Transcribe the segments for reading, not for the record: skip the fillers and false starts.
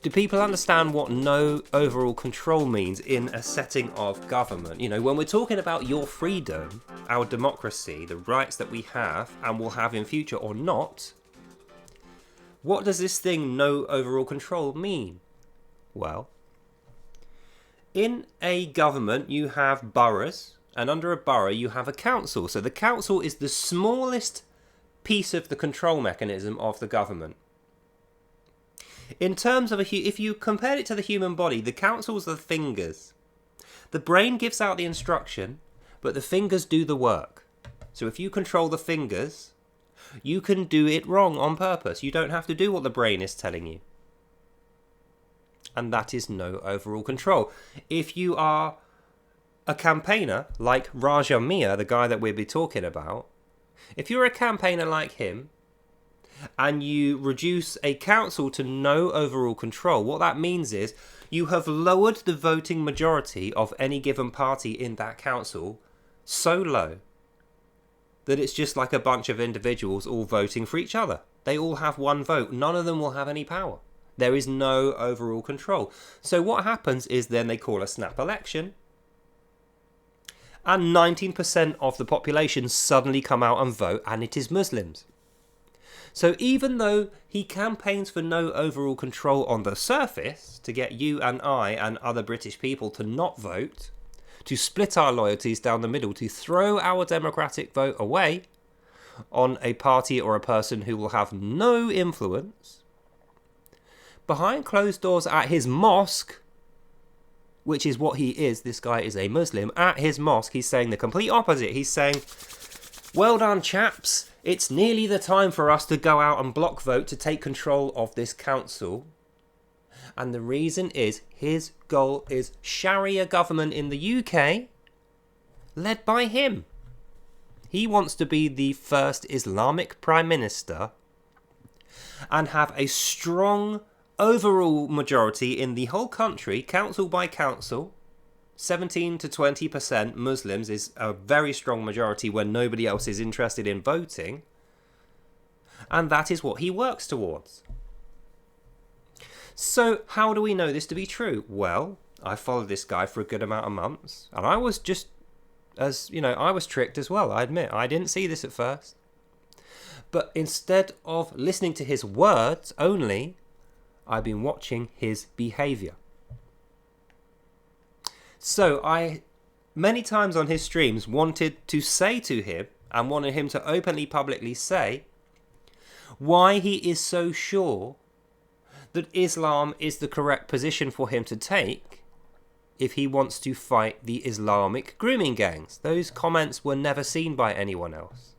Do people understand what no overall control means in a setting of government? You know, when we're talking about your freedom, our democracy, the rights that we have and will have in future or not, what does this thing no overall control mean? Well, in a government you have boroughs, and under a borough you have a council. So the council is the smallest piece of the control mechanism of the government. In terms of if you compared it to the human body, the council's are the fingers. The brain gives out the instruction, but the fingers do the work. So if you control the fingers, you can do it wrong on purpose. You don't have to do what the brain is telling you. And that is no overall control. If you are a campaigner like Raja Miah, the guy that we'll be talking about, if you're a campaigner like him, and you reduce a council to no overall control, what that means is you have lowered the voting majority of any given party in that council so low that it's just like a bunch of individuals all voting for each other. They all have one vote. None of them will have any power. There is no overall control. So what happens is then they call a snap election, and 19% of the population suddenly come out and vote, and it is Muslims. So even though he campaigns for no overall control on the surface, to get you and I and other British people to not vote, to split our loyalties down the middle, to throw our democratic vote away on a party or a person who will have no influence, behind closed doors at his mosque, which is what he is, this guy is a Muslim, at his mosque he's saying the complete opposite. He's saying, well done chaps, it's nearly the time for us to go out and block vote to take control of this council. And the reason is his goal is Sharia government in the UK, led by him. He wants to be the first Islamic Prime Minister and have a strong overall majority in the whole country, council by council. 17 to 20% Muslims is a very strong majority when nobody else is interested in voting. And that is what he works towards. So how do we know this to be true? Well, I followed this guy for a good amount of months, and I was just, as you know, I was tricked as well, I admit. I didn't see this at first. But instead of listening to his words only, I've been watching his behaviour. So I, many times on his streams, wanted to say to him, and wanted him to openly, publicly say, why he is so sure that Islam is the correct position for him to take if he wants to fight the Islamic grooming gangs. Those comments were never seen by anyone else.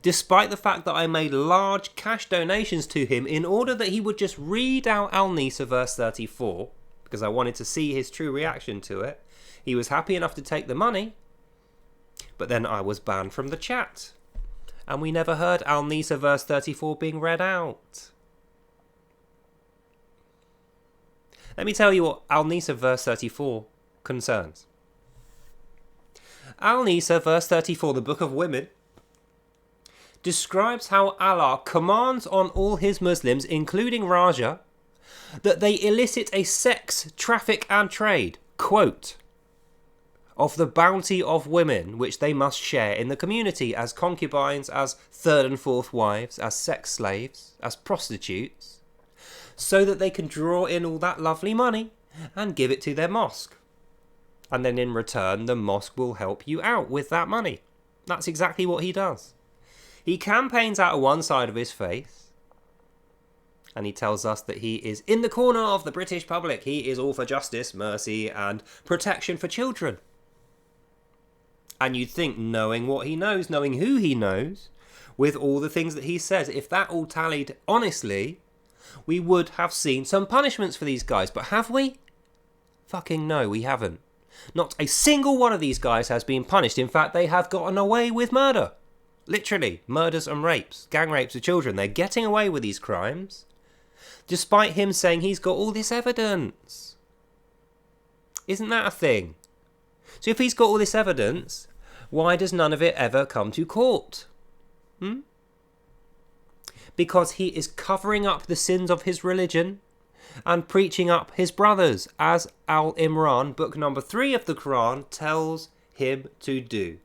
Despite the fact that I made large cash donations to him in order that he would just read out Al-Nisa verse 34, because I wanted to see his true reaction to it. He was happy enough to take the money, but then I was banned from the chat. And we never heard Al-Nisa verse 34 being read out. Let me tell you what Al-Nisa verse 34 concerns. Al-Nisa verse 34, the Book of Women, describes how Allah commands on all his Muslims, including Raja, that they elicit a sex, traffic and trade, quote, of the bounty of women which they must share in the community as concubines, as third and fourth wives, as sex slaves, as prostitutes, so that they can draw in all that lovely money and give it to their mosque. And then in return, the mosque will help you out with that money. That's exactly what he does. He campaigns out of one side of his face, and he tells us that he is in the corner of the British public. He is all for justice, mercy, and protection for children. And you'd think, knowing what he knows, knowing who he knows, with all the things that he says, if that all tallied honestly, we would have seen some punishments for these guys. But have we? Fucking no, we haven't. Not a single one of these guys has been punished. In fact, they have gotten away with murder. Literally, murders and rapes, gang rapes of children. They're getting away with these crimes, despite him saying he's got all this evidence. Isn't that a thing? So if he's got all this evidence, why does none of it ever come to court? Because he is covering up the sins of his religion and preaching up his brothers, as Al-Imran, book number 3 of the Quran, tells him to do.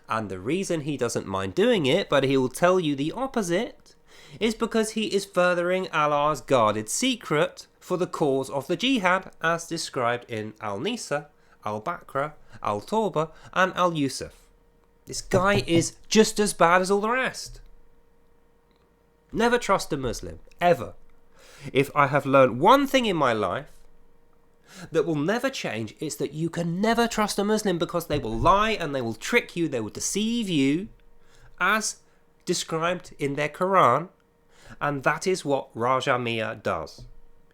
And the reason he doesn't mind doing it, but he will tell you the opposite, is because he is furthering Allah's guarded secret for the cause of the jihad, as described in Al-Nisa, Al-Baqarah, Al-Tawbah, and Al-Yusuf. This guy is just as bad as all the rest. Never trust a Muslim, ever. If I have learned one thing in my life that will never change, it's that you can never trust a Muslim, because they will lie and they will trick you, they will deceive you, as described in their Quran, and that is what Raja Miah does.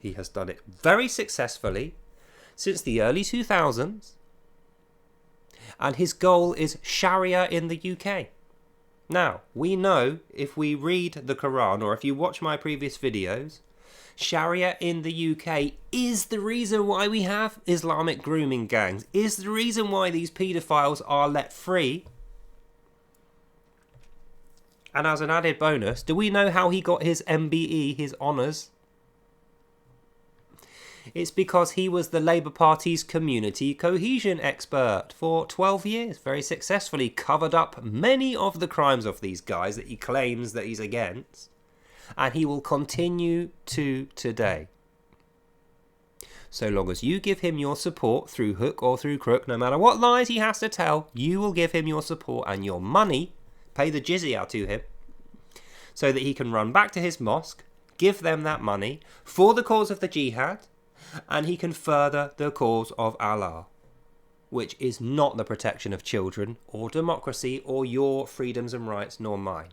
He has done it very successfully since the early 2000s, and his goal is Sharia in the UK. Now, we know, if we read the Quran, or if you watch my previous videos, Sharia in the UK is the reason why we have Islamic grooming gangs, is the reason why these paedophiles are let free. And as an added bonus, do we know how he got his MBE, his honours? It's because he was the Labour Party's community cohesion expert for 12 years, very successfully covered up many of the crimes of these guys that he claims that he's against, and he will continue to today. So long as you give him your support through hook or through crook, no matter what lies he has to tell, you will give him your support and your money, pay the jizya to him, so that he can run back to his mosque, give them that money for the cause of the jihad, and he can further the cause of Allah, which is not the protection of children or democracy or your freedoms and rights nor mine.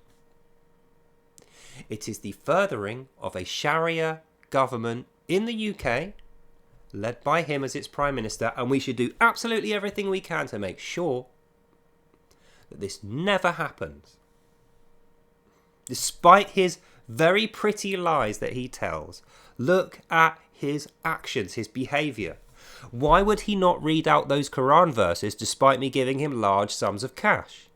It is the furthering of a Sharia government in the UK, led by him as its Prime Minister, and we should do absolutely everything we can to make sure that this never happens. Despite his very pretty lies that he tells, look at his actions, his behaviour. Why would he not read out those Quran verses despite me giving him large sums of cash?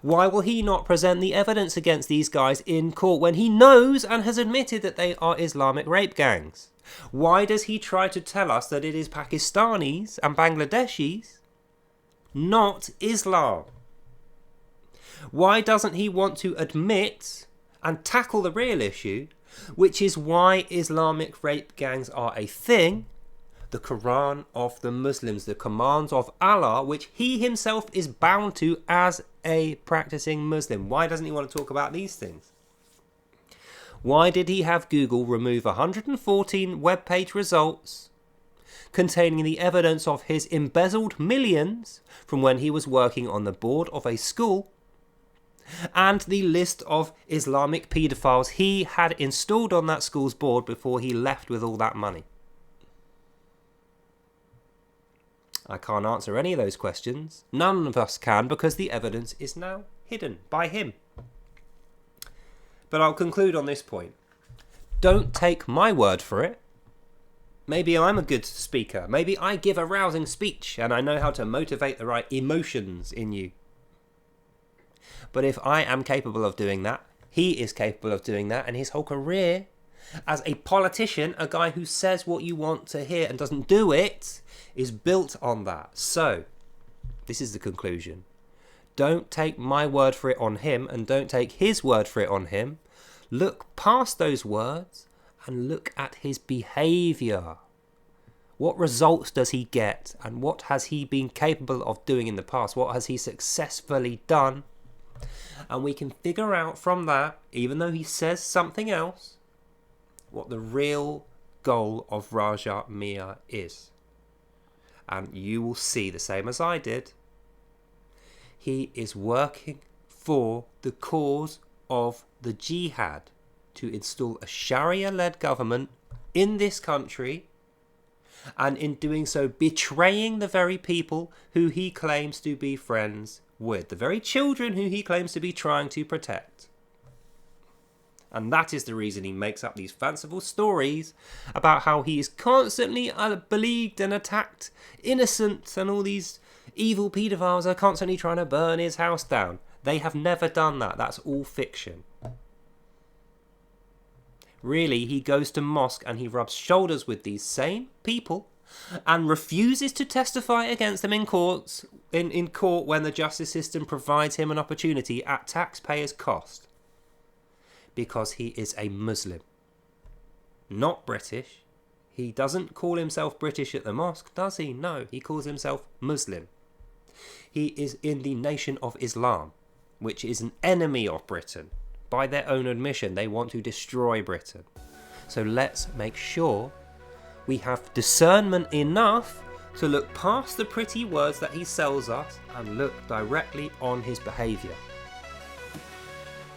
Why will he not present the evidence against these guys in court when he knows and has admitted that they are Islamic rape gangs? Why does he try to tell us that it is Pakistanis and Bangladeshis, not Islam? Why doesn't he want to admit and tackle the real issue, which is why Islamic rape gangs are a thing? The Quran of the Muslims, the commands of Allah, which he himself is bound to as a practicing Muslim. Why doesn't he want to talk about these things? Why did he have Google remove 114 web page results containing the evidence of his embezzled millions from when he was working on the board of a school, and the list of Islamic paedophiles he had installed on that school's board before he left with all that money? I can't answer any of those questions. None of us can, because the evidence is now hidden by him. But I'll conclude on this point. Don't take my word for it. Maybe I'm a good speaker. Maybe I give a rousing speech and I know how to motivate the right emotions in you. But if I am capable of doing that, he is capable of doing that, and his whole career as a politician, a guy who says what you want to hear and doesn't do it, is built on that. So, this is the conclusion. Don't take my word for it on him, and don't take his word for it on him. Look past those words and look at his behaviour. What results does he get, and what has he been capable of doing in the past? What has he successfully done? And we can figure out from that, even though he says something else, what the real goal of Raja Miah is. And you will see, the same as I did, he is working for the cause of the jihad, to install a Sharia-led government in this country, and in doing so betraying the very people who he claims to be friends with, the very children who he claims to be trying to protect. And that is the reason he makes up these fanciful stories about how he is constantly beleaguered and attacked innocents, and all these evil paedophiles are constantly trying to burn his house down. They have never done that. That's all fiction. Really, he goes to mosque and he rubs shoulders with these same people and refuses to testify against them in court when the justice system provides him an opportunity at taxpayers' cost. Because he is a Muslim, not British. He doesn't call himself British at the mosque, does he? No, he calls himself Muslim. He is in the Nation of Islam, which is an enemy of Britain. By their own admission, they want to destroy Britain. So let's make sure we have discernment enough to look past the pretty words that he sells us and look directly on his behaviour.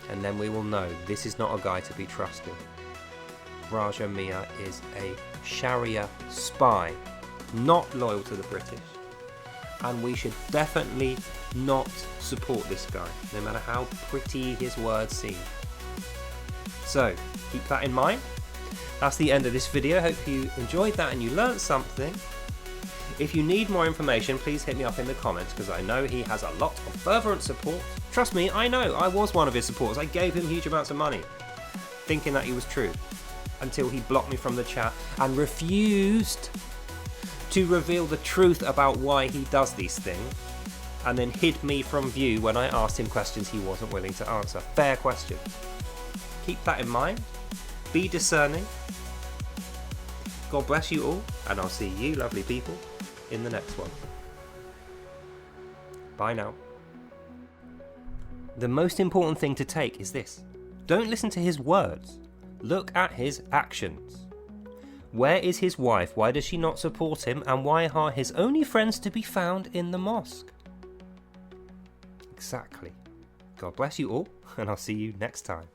And then we will know this is not a guy to be trusted. Raja Miah is a Sharia spy, not loyal to the British. And we should definitely not support this guy, no matter how pretty his words seem. So, keep that in mind. That's the end of this video. Hope you enjoyed that and you learned something. If you need more information, please hit me up in the comments, because I know he has a lot of fervent support. Trust me, I know, I was one of his supporters. I gave him huge amounts of money, thinking that he was true, until he blocked me from the chat and refused to reveal the truth about why he does these things, and then hid me from view when I asked him questions he wasn't willing to answer. Fair question. Keep that in mind. Be discerning. God bless you all, and I'll see you lovely people in the next one. Bye now. The most important thing to take is this. Don't listen to his words. Look at his actions. Where is his wife? Why does she not support him? And why are his only friends to be found in the mosque? Exactly. God bless you all, and I'll see you next time.